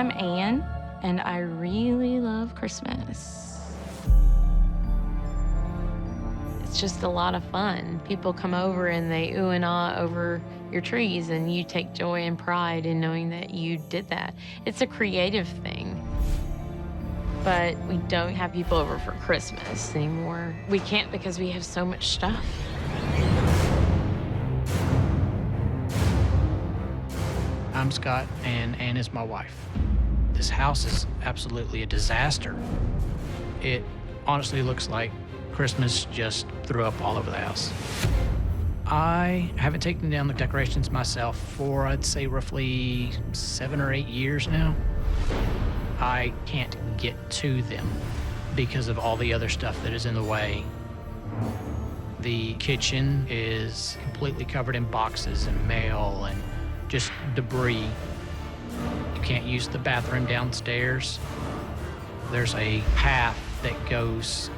I'm Anne, and I really love Christmas. It's just a lot of fun. People come over and they ooh and ah over your trees, and you take joy and pride in knowing that you did that. It's a creative thing. But we don't have people over for Christmas anymore. We can't because we have so much stuff. I'm Scott, and Ann is my wife. This house is absolutely a disaster. It honestly looks like Christmas just threw up all over the house. I haven't taken down the decorations myself for, I'd say, roughly 7 or 8 years now. I can't get to them because of all the other stuff that is in the way. The kitchen is completely covered in boxes and mail and just debris. You can't use the bathroom downstairs. There's a path that goes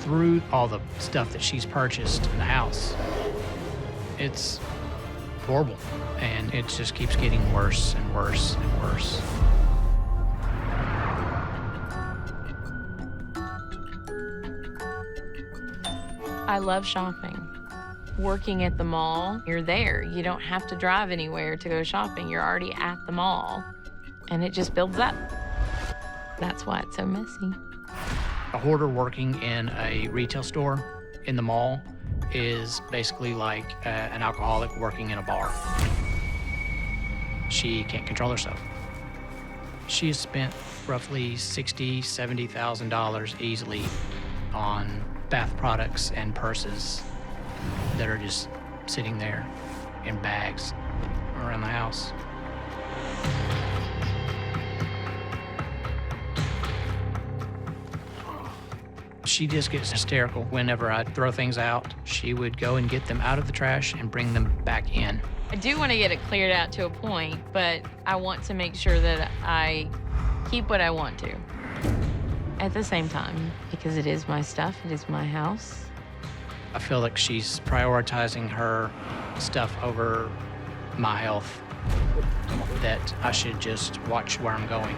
through all the stuff that she's purchased in the house. It's horrible, and it just keeps getting worse and worse and worse. I love shopping. Working at the mall, you're there. You don't have to drive anywhere to go shopping. You're already at the mall, and it just builds up. That's why it's so messy. A hoarder working in a retail store in the mall is basically like an alcoholic working in a bar. She can't control herself. She has spent roughly $60,000, $70,000 easily on bath products and purses that are just sitting there in bags around the house. She just gets hysterical whenever I throw things out. She would go and get them out of the trash and bring them back in. I do want to get it cleared out to a point, but I want to make sure that I keep what I want to at the same time, because it is my stuff, it is my house. I feel like she's prioritizing her stuff over my health, that I should just watch where I'm going.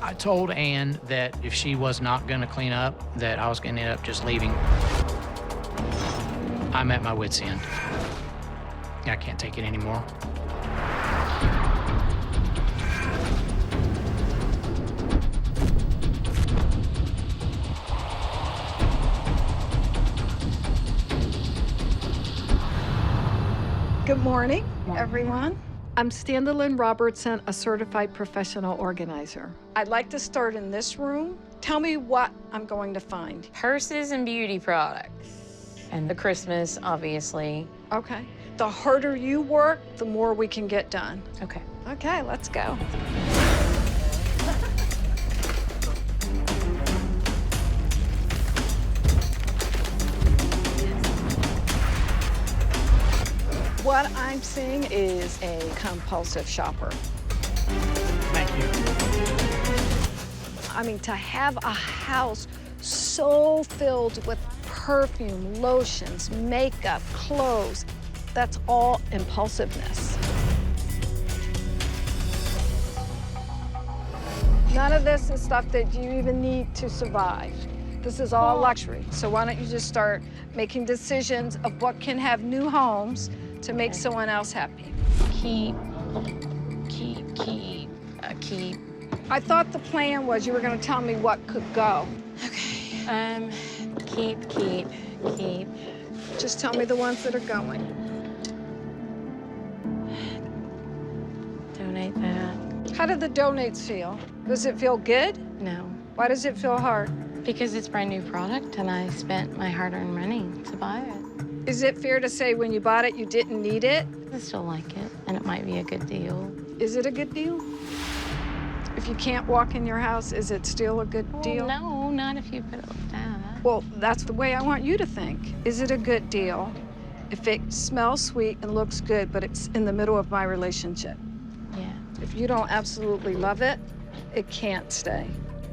I told Ann that if she was not gonna clean up, that I was gonna end up just leaving. I'm at my wit's end. I can't take it anymore. Good morning, everyone. I'm Standalyn Robertson, a certified professional organizer. I'd like to start in this room. Tell me what I'm going to find. Purses and beauty products. And the Christmas, obviously. Okay. The harder you work, the more we can get done. Okay. Okay, let's go. What I'm seeing is a compulsive shopper. Thank you. I mean, to have a house so filled with perfume, lotions, makeup, clothes, that's all impulsiveness. None of this is stuff that you even need to survive. This is all luxury. So why don't you just start making decisions of what can have new homes to make someone else happy. Keep. I thought the plan was you were gonna tell me what could go. Okay. Keep. Just tell me the ones that are going. Donate that. How do the donates feel? Does it feel good? No. Why does it feel hard? Because it's brand new product and I spent my hard-earned money to buy it. Is it fair to say when you bought it, you didn't need it? I still like it, and it might be a good deal. Is it a good deal? If you can't walk in your house, is it still a good deal? No, not if you put it like that. Well, that's the way I want you to think. Is it a good deal if it smells sweet and looks good, but it's in the middle of my relationship? Yeah. If you don't absolutely love it, it can't stay.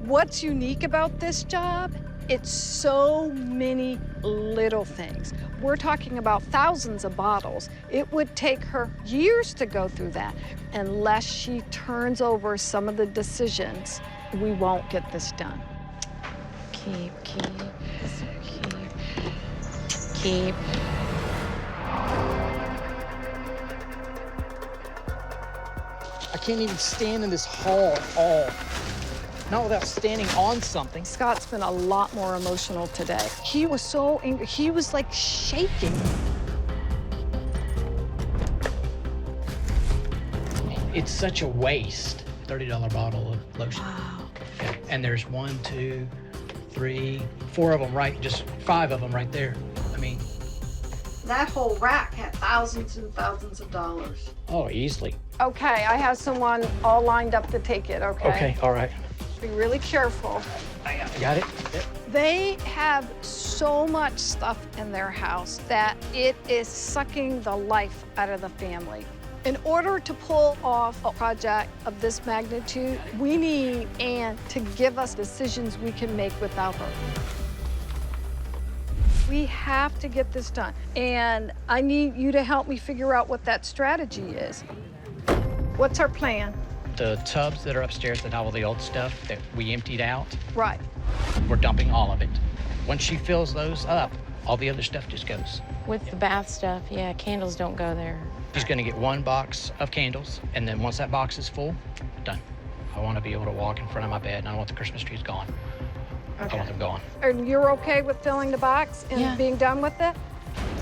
What's unique about this job It's so many little things. We're talking about thousands of bottles. It would take her years to go through that. Unless she turns over some of the decisions, we won't get this done. Keep. I can't even stand in this hall at all. Not without standing on something. Scott's been a lot more emotional today. He was so angry. He was like shaking. It's such a waste. $30 bottle of lotion. Wow. Yeah. And there's 1, 2, 3, 4 of them just 5 of them right there. I mean, That whole rack had thousands and thousands of dollars. oh, easily. Okay, I have someone all lined up to take it, okay? Okay, all right. Be really careful. I got it. Yep. They have so much stuff in their house that it is sucking the life out of the family. In order to pull off a project of this magnitude, we need Ann to give us decisions we can make without her. We have to get this done. And I need you to help me figure out what that strategy is. What's our plan? The tubs that are upstairs that have all the old stuff that we emptied out, Right. we're dumping all of it. Once she fills those up, all the other stuff just goes. With the bath stuff, yeah, candles don't go there. She's gonna get 1 box of candles, and then once that box is full, done. I wanna be able to walk in front of my bed, and I don't want the Christmas trees gone. I want them gone. And you're okay with filling the box and Yeah. being done with it?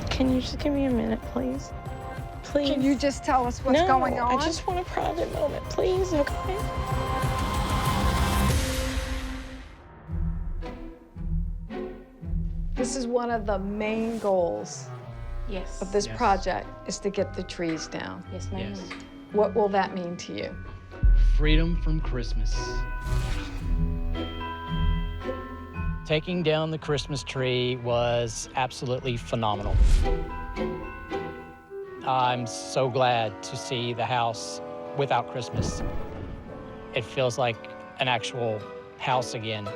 Can you just give me a minute, please? Please. Can you just tell us what's going on? I just want a private moment, please, okay? This is one of the main goals Yes. of this Yes. project is to get the trees down. Yes, ma'am. Yes. What will that mean to you? Freedom from Christmas. Taking down the Christmas tree was absolutely phenomenal. I'm so glad to see the house without Christmas. It feels like an actual house again.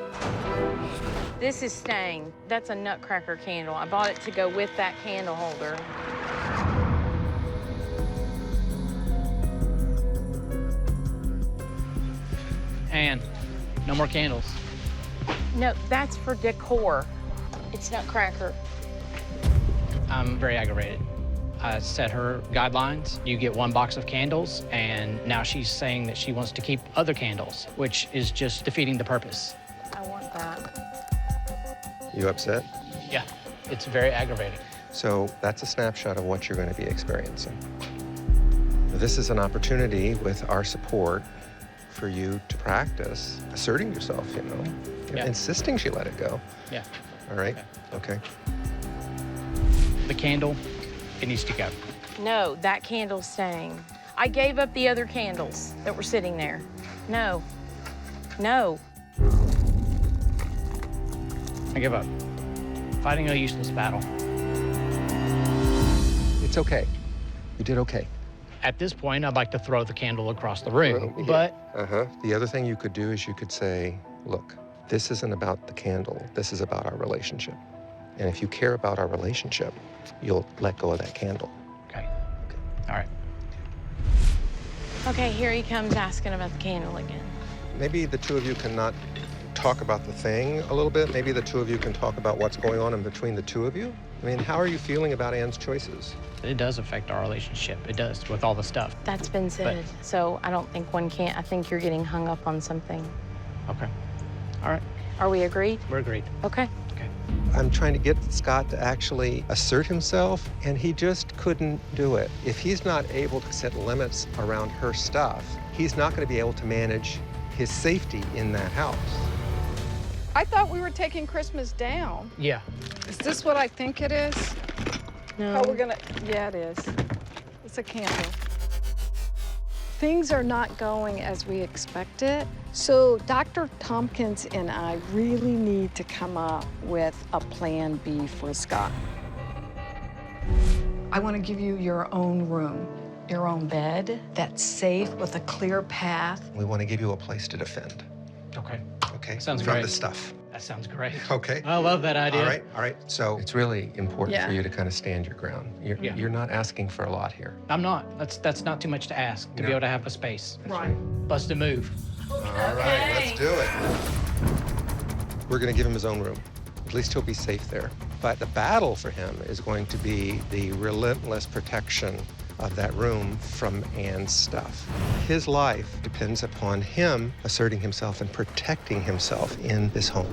This is staying. That's a nutcracker candle. I bought it to go with that candle holder. And no more candles. No, that's for decor. It's nutcracker. I'm very aggravated. I set her guidelines. You get 1 box of candles, and now she's saying that she wants to keep other candles, which is just defeating the purpose. I want that. You upset? Yeah, it's very aggravating. So that's a snapshot of what you're going to be experiencing. This is an opportunity with our support for you to practice asserting yourself, Yeah. insisting she let it go. Yeah. All right? Okay. The candle, it needs to go. No, that candle's staying. I gave up the other candles that were sitting there. No. No. I give up. Fighting a useless battle. It's okay. You did okay. At this point, I'd like to throw the candle across the room, Yeah. but The other thing you could do is you could say, look, this isn't about the candle. This is about our relationship. And if you care about our relationship, you'll let go of that candle. okay. All right. Okay, here he comes asking about the candle again. Maybe the two of you can not talk about the thing a little bit. Maybe the two of you can talk about what's going on in between the two of you. I mean, how are you feeling about Ann's choices? It does affect our relationship. It does, with all the stuff. That's been said. So I don't think one can't. I think you're getting hung up on something. Okay. All right. Are we agreed? We're agreed. Okay. Okay. I'm trying to get Scott to actually assert himself, and he just couldn't do it. If he's not able to set limits around her stuff, he's not going to be able to manage his safety in that house. I thought we were taking Christmas down. Yeah. Is this what I think it is? No. Oh, we're gonna, yeah, it is. It's a candle. Things are not going as we expected. So Dr. Tompkins and I really need to come up with a plan B for Scott. I want to give you your own room, your own bed that's safe with a clear path. We want to give you a place to defend, Okay. okay? Sounds From great. the stuff. That sounds great. Okay. I love that idea. All right. So it's really important Yeah. for you to kind of stand your ground. You're not asking for a lot here. I'm not. That's not too much to ask, to be No. able to have a space. That's right. Bust a move. All right, let's do it. We're going to give him his own room. At least he'll be safe there. But the battle for him is going to be the relentless protection of that room from Ann's stuff. His life depends upon him asserting himself and protecting himself in this home.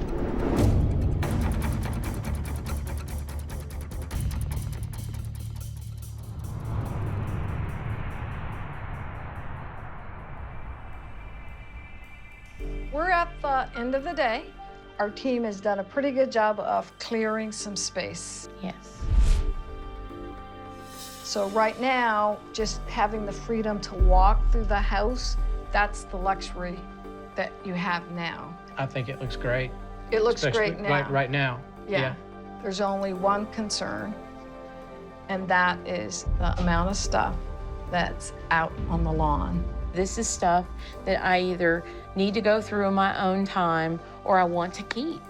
We're at the end of the day. Our team has done a pretty good job of clearing some space. Yes. So right now, just having the freedom to walk through the house, that's the luxury that you have now. I think it looks great. It looks Especially great now. Right now. Yeah. There's only one concern, and that is the amount of stuff that's out on the lawn. This is stuff that I either need to go through in my own time or I want to keep.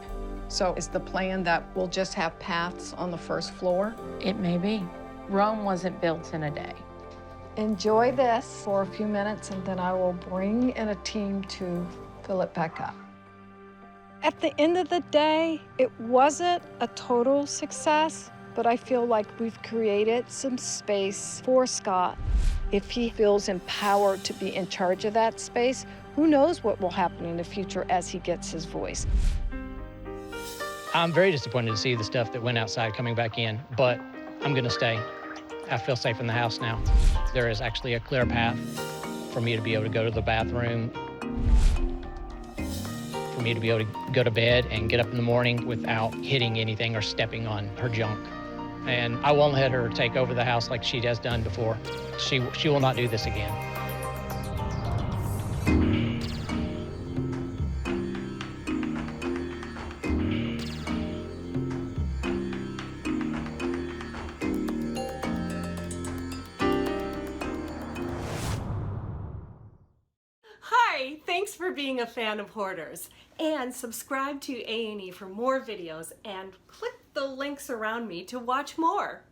So is the plan that we'll just have paths on the first floor? It may be. Rome wasn't built in a day. Enjoy this for a few minutes, and then I will bring in a team to fill it back up. At the end of the day, it wasn't a total success, but I feel like we've created some space for Scott. If he feels empowered to be in charge of that space, who knows what will happen in the future as he gets his voice. I'm very disappointed to see the stuff that went outside coming back in, but I'm gonna stay. I feel safe in the house now. There is actually a clear path for me to be able to go to the bathroom, for me to be able to go to bed and get up in the morning without hitting anything or stepping on her junk. And I won't let her take over the house like she has done before. She will not do this again. Hi, thanks for being a fan of Hoarders. And subscribe to A&E for more videos and click the links around me to watch more.